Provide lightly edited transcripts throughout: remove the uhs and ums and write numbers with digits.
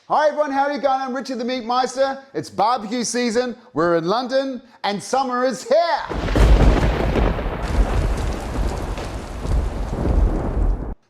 Hi everyone, how are you going? I'm Richard the Meat Meister. It's barbecue season, we're in London, and summer is here!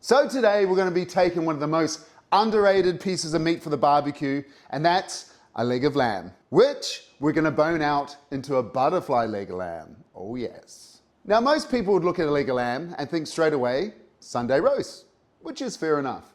So today we're going to be taking one of the most underrated pieces of meat for the barbecue, and that's a leg of lamb, which we're going to bone out into a butterfly leg of lamb. Oh yes. Now most people would look at a leg of lamb and think straight away, Sunday roast, which is fair enough.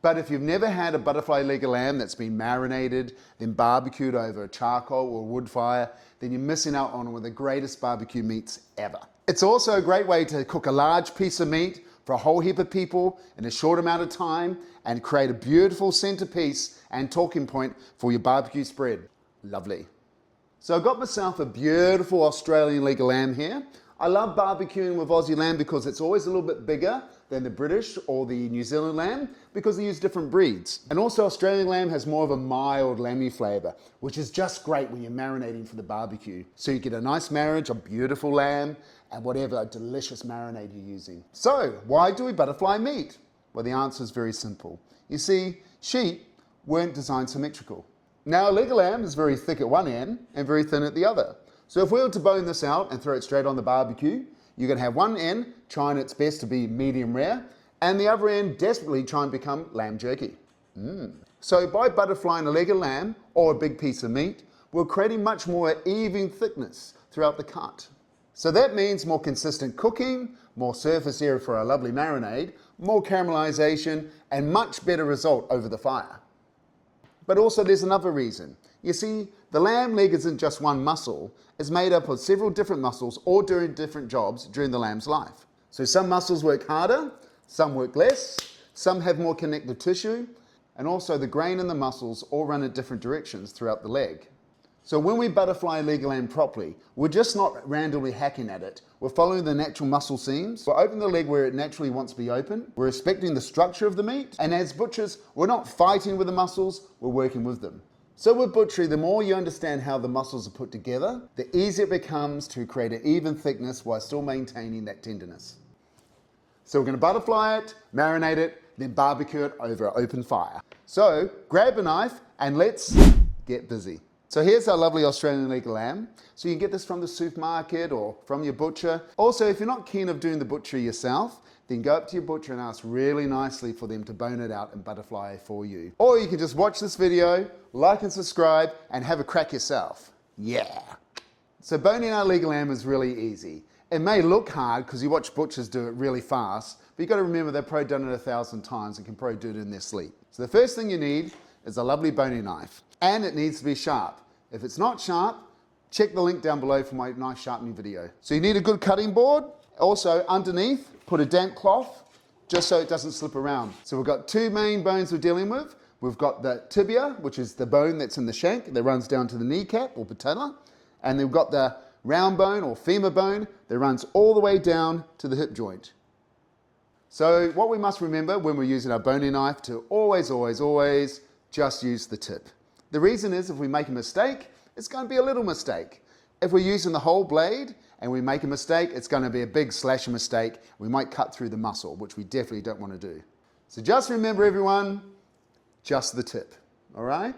But if you've never had a butterfly leg of lamb that's been marinated, then barbecued over a charcoal or wood fire, then you're missing out on one of the greatest barbecue meats ever. It's also a great way to cook a large piece of meat for a whole heap of people in a short amount of time and create a beautiful centerpiece and talking point for your barbecue spread. Lovely. So I got myself a beautiful Australian leg of lamb here. I love barbecuing with Aussie lamb because it's always a little bit bigger than the British or the New Zealand lamb because they use different breeds. And also Australian lamb has more of a mild lamby flavor, which is just great when you're marinating for the barbecue. So you get a nice marriage of beautiful lamb and whatever delicious marinade you're using. So why do we butterfly meat? Well, the answer is very simple. You see, sheep weren't designed symmetrical. Now a leg of lamb is very thick at one end and very thin at the other. So if we were to bone this out and throw it straight on the barbecue, you're going to have one end trying its best to be medium rare, and the other end desperately try and become lamb jerky. So by butterflying a leg of lamb or a big piece of meat, we're creating much more even thickness throughout the cut. So that means more consistent cooking, more surface area for our lovely marinade, more caramelization, and much better result over the fire. But also there's another reason. You see, the lamb leg isn't just one muscle. It's made up of several different muscles all doing different jobs during the lamb's life. So some muscles work harder, some work less, some have more connective tissue, and also the grain and the muscles all run in different directions throughout the leg. So when we butterfly a leg of lamb properly, we're just not randomly hacking at it. We're following the natural muscle seams. We're opening the leg where it naturally wants to be open. We're respecting the structure of the meat. And as butchers, we're not fighting with the muscles, we're working with them. So with butchery, the more you understand how the muscles are put together, the easier it becomes to create an even thickness while still maintaining that tenderness. So we're going to butterfly it, marinate it, then barbecue it over an open fire. So grab a knife and let's get busy. So here's our lovely Australian leg of lamb. So you can get this from the supermarket or from your butcher. Also, if you're not keen of doing the butchery yourself, then go up to your butcher and ask really nicely for them to bone it out and butterfly for you. Or you can just watch this video, like and subscribe, and have a crack yourself. Yeah. So boning our leg of lamb is really easy. It may look hard because you watch butchers do it really fast, but you've got to remember they've probably done it 1,000 times and can probably do it in their sleep. So the first thing you need is a lovely boning knife, and it needs to be sharp. If it's not sharp, check the link down below for my knife sharpening video. So you need a good cutting board. Also underneath, put a damp cloth just so it doesn't slip around. So we've got two main bones we're dealing with. We've got the tibia, which is the bone that's in the shank that runs down to the kneecap or patella. And then we've got the round bone or femur bone that runs all the way down to the hip joint. So what we must remember when we're using our boning knife to always just use the tip. The reason is if we make a mistake, it's going to be a little mistake. If we're using the whole blade and we make a mistake, it's going to be a big slasher mistake. We might cut through the muscle, which we definitely don't want to do. So just remember everyone, just the tip, all right?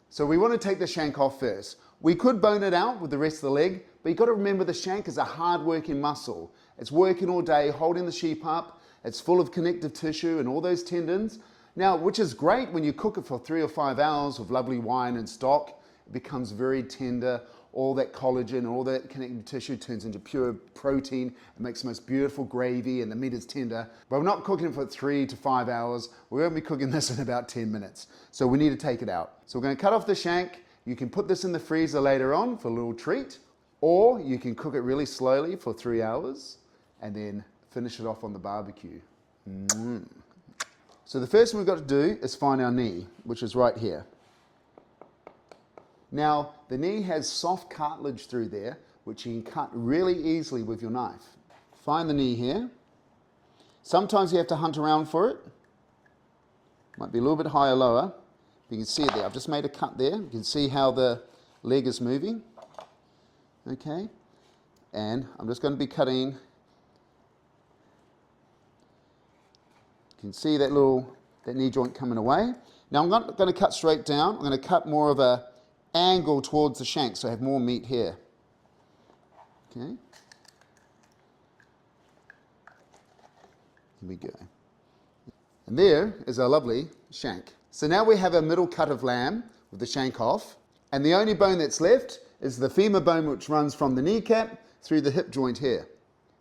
So we want to take the shank off first. We could bone it out with the rest of the leg, but you've got to remember the shank is a hard-working muscle. It's working all day, holding the sheep up. It's full of connective tissue and all those tendons. Now, which is great when you cook it for 3 or 5 hours with lovely wine and stock. It becomes very tender. All that collagen, all that connective tissue turns into pure protein. It makes the most beautiful gravy and the meat is tender. But we're not cooking it for 3 to 5 hours. We're going to be cooking this in about 10 minutes. So we need to take it out. So we're going to cut off the shank. You can put this in the freezer later on for a little treat. Or you can cook it really slowly for 3 hours and then finish it off on the barbecue. So the first thing we've got to do is find our knee, which is right here. Now, the knee has soft cartilage through there, which you can cut really easily with your knife. Find the knee here. Sometimes you have to hunt around for it. Might be a little bit higher, lower. You can see it there. I've just made a cut there. You can see how the leg is moving. Okay. And I'm just going to be cutting. You can see that knee joint coming away. Now I'm not going to cut straight down. I'm going to cut more of a angle towards the shank, so I have more meat here. Okay. Here we go. And there is our lovely shank. So now we have a middle cut of lamb with the shank off, and the only bone that's left is the femur bone, which runs from the kneecap through the hip joint here.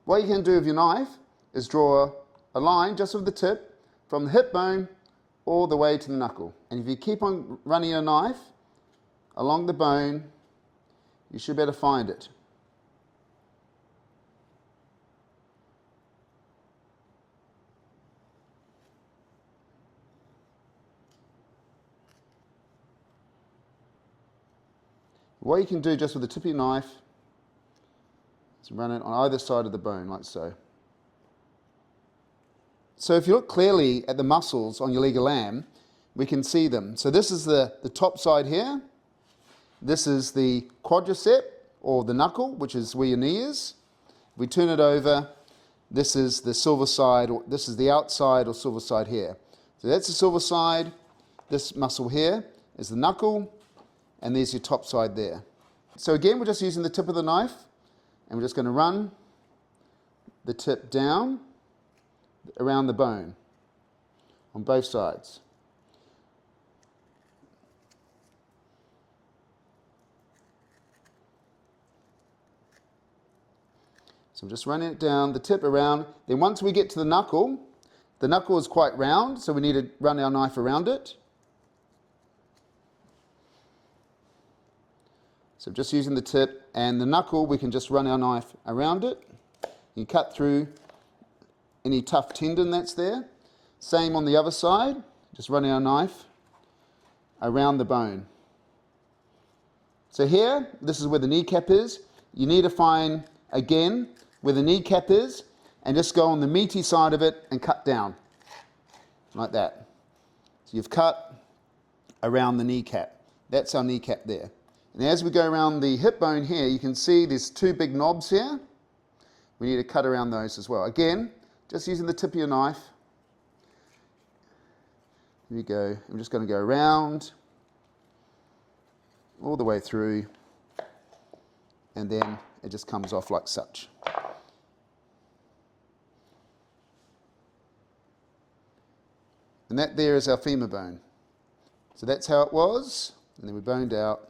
What you can do with your knife is draw a line just with the tip from the hip bone all the way to the knuckle. And if you keep on running your knife along the bone, you should be able to find it. What you can do just with the tip of your knife is run it on either side of the bone, like so. So if you look clearly at the muscles on your leg of lamb, we can see them. So this is the top side here. This is the quadricep, or the knuckle, which is where your knee is. If we turn it over, this is the silver side, or this is the outside or silver side here. So that's the silver side. This muscle here is the knuckle, and there's your top side there. So again, we're just using the tip of the knife, and we're just going to run the tip down around the bone on both sides. So I'm just running it down, the tip around. Then once we get to the knuckle is quite round, so we need to run our knife around it. So just using the tip and the knuckle, we can just run our knife around it. You cut through any tough tendon that's there. Same on the other side, just running our knife around the bone. So here, this is where the kneecap is. You need to find, again, where the kneecap is, and just go on the meaty side of it and cut down, like that. So you've cut around the kneecap. That's our kneecap there. And as we go around the hip bone here, you can see there's two big knobs here. We need to cut around those as well. Again, just using the tip of your knife. Here we go. I'm just going to go around, all the way through, and then it just comes off like such. And that there is our femur bone. So that's how it was, and then we boned out.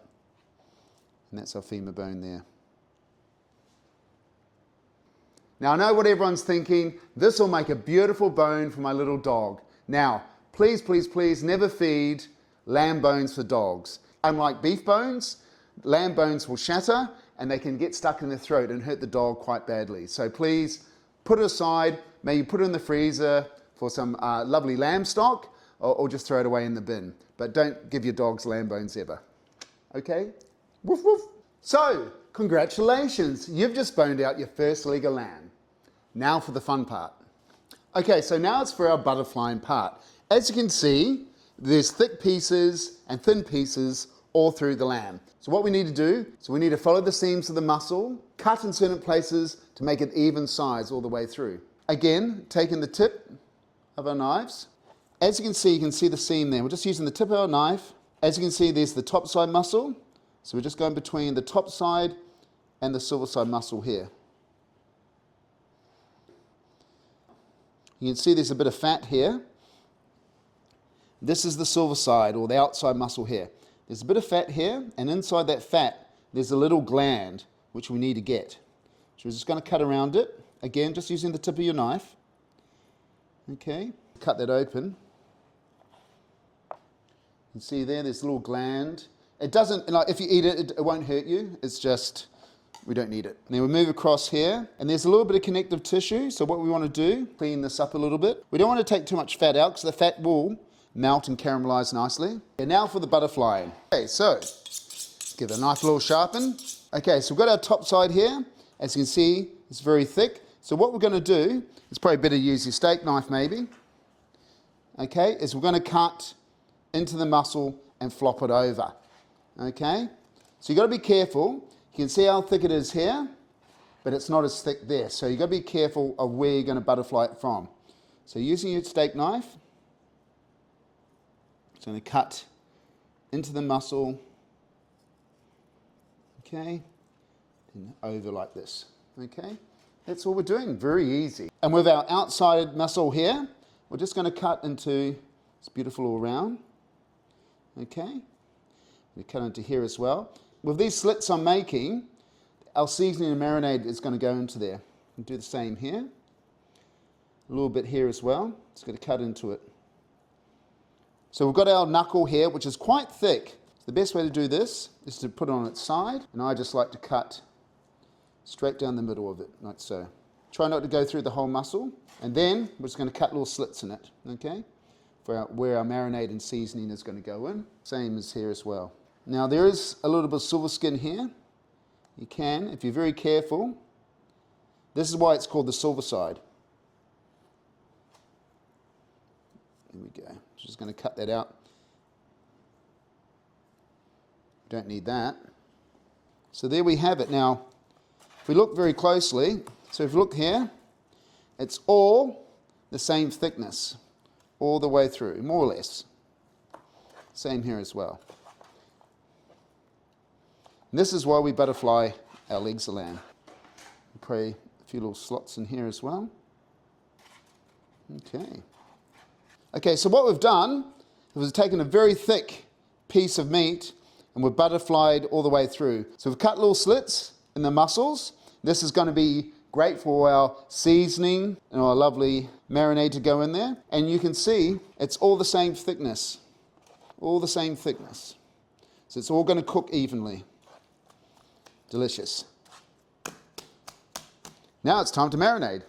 And that's our femur bone there. Now I know what everyone's thinking, this will make a beautiful bone for my little dog. Now, please, please, please never feed lamb bones for dogs. Unlike beef bones, lamb bones will shatter and they can get stuck in the throat and hurt the dog quite badly. So please put it aside, maybe put it in the freezer for some lovely lamb stock, or just throw it away in the bin. But don't give your dogs lamb bones ever. Okay? Woof woof. So, congratulations, you've just boned out your first leg of lamb. Now for the fun part. Okay, so now it's for our butterflying part. As you can see, there's thick pieces and thin pieces all through the lamb. So what we need to do, we need to follow the seams of the muscle, cut in certain places to make it even size all the way through. Again, taking the tip of our knives. As you can see the seam there. We're just using the tip of our knife. As you can see, there's the top side muscle. So we're just going between the top side and the silver side muscle here. You can see there's a bit of fat here. This is the silver side, or the outside muscle here. There's a bit of fat here, and inside that fat, there's a little gland, which we need to get. So we're just going to cut around it. Again, just using the tip of your knife. Okay, cut that open. You can see there's a little gland. It doesn't, like, if you eat it, it won't hurt you. It's just, we don't need it. And then we move across here, and there's a little bit of connective tissue. So what we want to do, clean this up a little bit. We don't want to take too much fat out, because the fat will melt and caramelize nicely. And now for the butterflying. Okay, so give it a nice little sharpen. Okay, so we've got our top side here. As you can see, it's very thick. So what we're going to do, it's probably better to use your steak knife maybe. Okay, is we're going to cut into the muscle and flop it over. Okay, so you've got to be careful. You can see how thick it is here, but it's not as thick there. So you've got to be careful of where you're going to butterfly it from. So using your steak knife, Just going to cut into the muscle, okay, and over like this, okay. That's all we're doing, very easy. And with our outside muscle here, we're just going to cut into, it's beautiful all around, okay. We cut into here as well. With these slits I'm making, our seasoning and marinade is going to go into there. And do the same here. A little bit here as well. Just going to cut into it. So we've got our knuckle here, which is quite thick. So the best way to do this is to put it on its side. And I just like to cut straight down the middle of it, like so. Try not to go through the whole muscle. And then we're just going to cut little slits in it, okay? For where our marinade and seasoning is going to go in. Same as here as well. Now there is a little bit of silver skin here. You can, if you're very careful. This is why it's called the silver side. There we go. Just going to cut that out. Don't need that. So there we have it. Now, if we look very closely, so if you look here, it's all the same thickness, all the way through, more or less. Same here as well. And this is why we butterfly our legs of lamb. Pray a few little slots in here as well. Okay. Okay, so what we've done is we've taken a very thick piece of meat and we've butterflied all the way through. So we've cut little slits in the muscles. This is going to be great for our seasoning and our lovely marinade to go in there. And you can see it's all the same thickness. All the same thickness. So it's all going to cook evenly. Delicious. Now it's time to marinade.